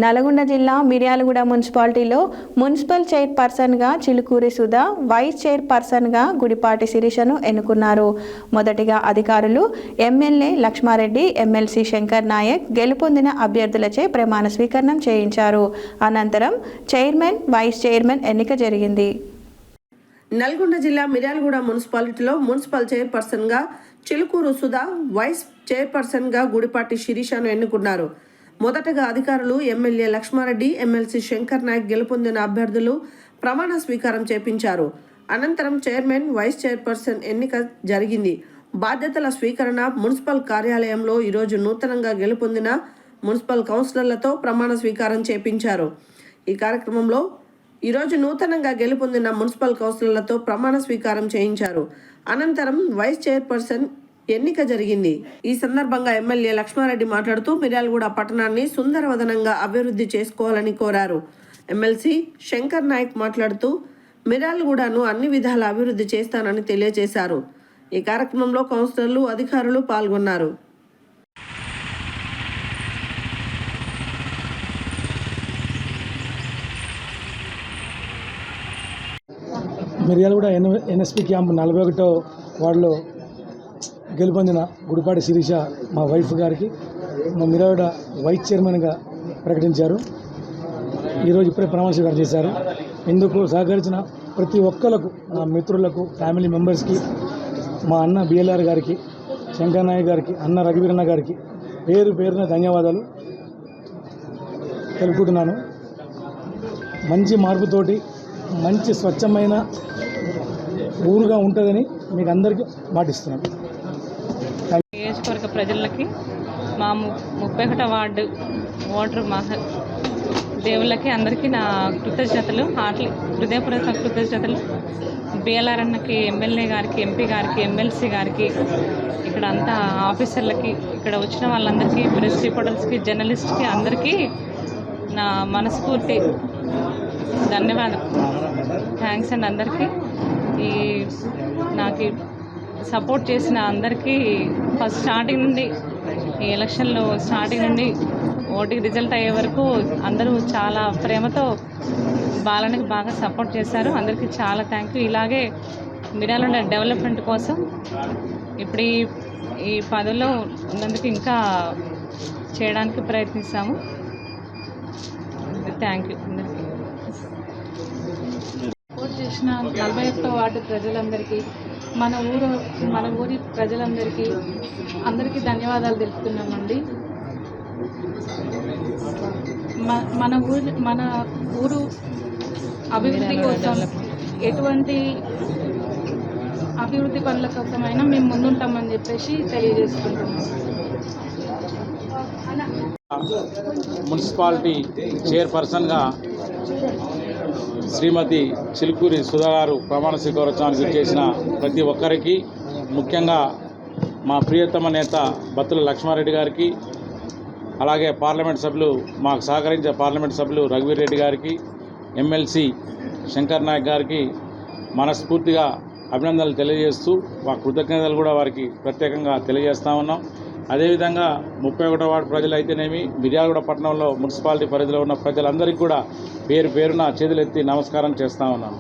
నల్గొండ జిల్లా మిర్యాలగూడ మున్సిపాలిటీలో మున్సిపల్ చైర్పర్సన్గా చిలుకూరి సుధా, వైస్ చైర్పర్సన్గా గుడిపాటి శిరీషను ఎన్నుకున్నారు. మొదటిగా అధికారులు ఎమ్మెల్యే లక్ష్మారెడ్డి, ఎమ్మెల్సీ శంకర్ నాయక్ గెలుపొందిన అభ్యర్థులచే ప్రమాణ స్వీకరణం చేయించారు. అనంతరం చైర్మన్, వైస్ చైర్మన్ ఎన్నిక జరిగింది. నల్గొండ జిల్లా మిర్యాలగూడ మున్సిపాలిటీలో మున్సిపల్ చైర్పర్సన్గా చిలుకూరు సుధా, వైస్ చైర్పర్సన్గా గుడిపాటి శిరీషను ఎన్నుకున్నారు. మొదటగా అధికారులు ఎమ్మెల్యే లక్ష్మారెడ్డి, ఎమ్మెల్సీ శంకర్ నాయక్ గెలుపొందిన అభ్యర్థులు ప్రమాణ స్వీకారం చేపించారు. అనంతరం చైర్మన్, వైస్ చైర్పర్సన్ ఎన్నిక జరిగింది. బాధ్యతల స్వీకరణ మున్సిపల్ కార్యాలయంలో ఈరోజు నూతనంగా గెలుపొందిన మున్సిపల్ కౌన్సిలర్లతో ప్రమాణ స్వీకారం చేపించారు. ఈ కార్యక్రమంలో ఈరోజు నూతనంగా గెలుపొందిన మున్సిపల్ కౌన్సిలర్లతో ప్రమాణ స్వీకారం చేయించారు. అనంతరం వైస్ చైర్పర్సన్ ఎన్నిక జరిగింది. ఈ సందర్భంగా ఎమ్మెల్యే లక్ష్మారెడ్డి మాట్లాడుతూ మిర్యాలగూడ పట్టణాన్ని సుందరవదనంగా అభివృద్ధి చేసుకోవాలని కోరారు. ఎమ్మెల్సీ శంకర్ నాయక్ మాట్లాడుతూ మిర్యాలగూడను అన్ని విధాల అభివృద్ధి చేస్తానని తెలియజేశారు. ఈ కార్యక్రమంలో కౌన్సిలర్లు, అధికారులు పాల్గొన్నారు. మిర్యాలగూడ ఎన్ఎస్పి క్యాంప్ 41వ వార్డులో గెలుపొందిన గుడిపాటి శిరీష మా వైఫ్ గారికి మా మిర్యాలగూడ వైస్ చైర్మన్గా ప్రకటించారు. ఈరోజు ఇప్పుడే ప్రమాణ స్వీకారం చేశారు. ఇందుకు సహకరించిన ప్రతి ఒక్కరికి, నా మిత్రులకు, ఫ్యామిలీ మెంబర్స్కి, మా అన్న బిఎల్ఆర్ గారికి, శంకర్ నాయక్ గారికి, అన్న రఘువీరన్న గారికి పేరు పేరున ధన్యవాదాలు తెలుపుకుంటున్నాను. మంచి మార్పుతోటి మంచి స్వచ్ఛమైన ఊరుగా ఉంటుందని మీకు అందరికీ మాటిస్తున్నాను. నియోజకవర్గ ప్రజలకి, మా 31వ వార్డు ఓటరు దేవుళ్ళకి అందరికీ నా కృతజ్ఞతలు, హృదయపూర్వక కృతజ్ఞతలు. బిఎల్ఆర్ అన్నకి, ఎమ్మెల్యే గారికి, ఎంపీ గారికి, ఎమ్మెల్సీ గారికి, ఇక్కడ అంతా ఆఫీసర్లకి, ఇక్కడ వచ్చిన వాళ్ళందరికీ, ప్రెస్ రిపోర్టర్స్కి, జర్నలిస్ట్కి అందరికీ నా మనస్ఫూర్తి ధన్యవాదం. థ్యాంక్స్ అండి అందరికీ. ఈ నాకు సపోర్ట్ చేసిన అందరికీ ఫస్ట్ స్టార్టింగ్ నుండి, ఈ ఎలక్షన్లో స్టార్టింగ్ నుండి ఓటింగ్ రిజల్ట్ అయ్యే వరకు అందరూ చాలా ప్రేమతో బాలనికి బాగా సపోర్ట్ చేశారు. అందరికీ చాలా థ్యాంక్ యూ. ఇలాగే మిర్యాలగూడ డెవలప్మెంట్ కోసం ఇప్పుడు ఈ పదవిలో ఉన్నందుకు ఇంకా చేయడానికి ప్రయత్నిస్తాము. థ్యాంక్ యూ అందరికీ. సపోర్ట్ చేసిన 41వ వార్డు ప్రజలందరికీ, మన ఊరి ప్రజలందరికీ అందరికీ ధన్యవాదాలు తెలుపుతున్నామండి. మన ఊరు అభివృద్ధి కోసం, ఎటువంటి అభివృద్ధి పనుల కోసమైనా మేము ముందుంటామని చెప్పేసి తెలియజేసుకుంటున్నాం. మున్సిపాలిటీ చైర్పర్సన్గా శ్రీమతి చిలుకూరి సుధా గారు ప్రమాణ స్వీకారోత్సవానికి చేసిన ప్రతి ఒక్కరికి, ముఖ్యంగా మా ప్రియతమ నేత బత్తుల లక్ష్మారెడ్డి గారికి, అలాగే పార్లమెంట్ సభ్యులు, మాకు సహకరించే పార్లమెంట్ సభ్యులు రఘువీర్ రెడ్డి గారికి, ఎమ్మెల్సీ శంకర్ నాయక్ గారికి మనస్ఫూర్తిగా అభినందనలు తెలియజేస్తూ మా కృతజ్ఞతలు కూడా వారికి ప్రత్యేకంగా తెలియజేస్తా ఉన్నాం. అదేవిధంగా 31వ వార్డు ప్రజలైతేనేమి, మిర్యాలగూడ పట్టణంలో మున్సిపాలిటీ పరిధిలో ఉన్న ప్రజలందరికీ కూడా పేరు పేరున చేతులెత్తి నమస్కారం చేస్తూ ఉన్నాను.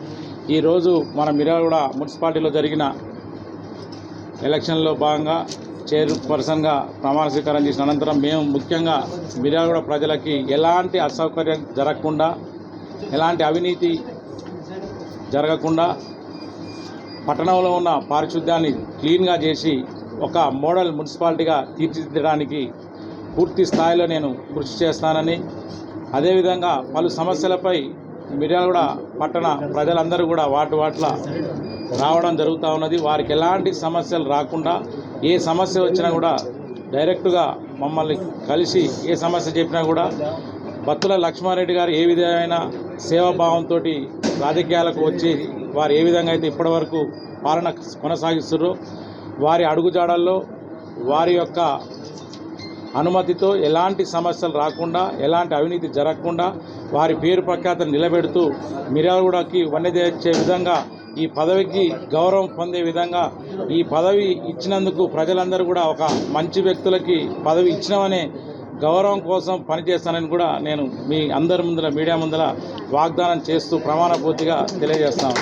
ఈరోజు మన మిర్యాలగూడ మున్సిపాలిటీలో జరిగిన ఎలక్షన్లో భాగంగా చైర్పర్సన్గా ప్రమాణ స్వీకారం చేసిన అనంతరం మేము ముఖ్యంగా మిర్యాలగూడ ప్రజలకి ఎలాంటి అసౌకర్యం జరగకుండా, ఎలాంటి అవినీతి జరగకుండా, పట్టణంలో ఉన్న పారిశుద్ధ్యాన్ని క్లీన్గా చేసి ఒక మోడల్ మున్సిపాలిటీగా తీర్చిదిద్దడానికి పూర్తి స్థాయిలో నేను కృషి చేస్తానని, అదేవిధంగా పలు సమస్యలపై మిర్యాలగూడ పట్టణ ప్రజలందరూ కూడా వాటిల రావడం జరుగుతూ ఉన్నది. వారికి ఎలాంటి సమస్యలు రాకుండా, ఏ సమస్య వచ్చినా కూడా డైరెక్టుగా మమ్మల్ని కలిసి ఏ సమస్య చెప్పినా కూడా బత్తుల లక్ష్మారెడ్డి గారు ఏ విధమైన సేవాభావంతో రాజకీయాలకు వచ్చి వారు ఏ విధంగా అయితే ఇప్పటివరకు పాలన కొనసాగిస్తున్నారో, వారి అడుగుజాడల్లో వారి యొక్క అనుమతితో ఎలాంటి సమస్యలు రాకుండా, ఎలాంటి అవినీతి జరగకుండా వారి పేరు ప్రఖ్యాతను నిలబెడుతూ మిర్యాలగూడకి వన్నె తెచ్చే విధంగా, ఈ పదవికి గౌరవం పొందే విధంగా, ఈ పదవి ఇచ్చినందుకు ప్రజలందరూ కూడా ఒక మంచి వ్యక్తులకి పదవి ఇచ్చినామనే గౌరవం కోసం పనిచేస్తానని కూడా నేను మీ అందరి ముందర మీడియా ముందర వాగ్దానం చేస్తూ ప్రమాణపూర్తిగా తెలియజేస్తాను.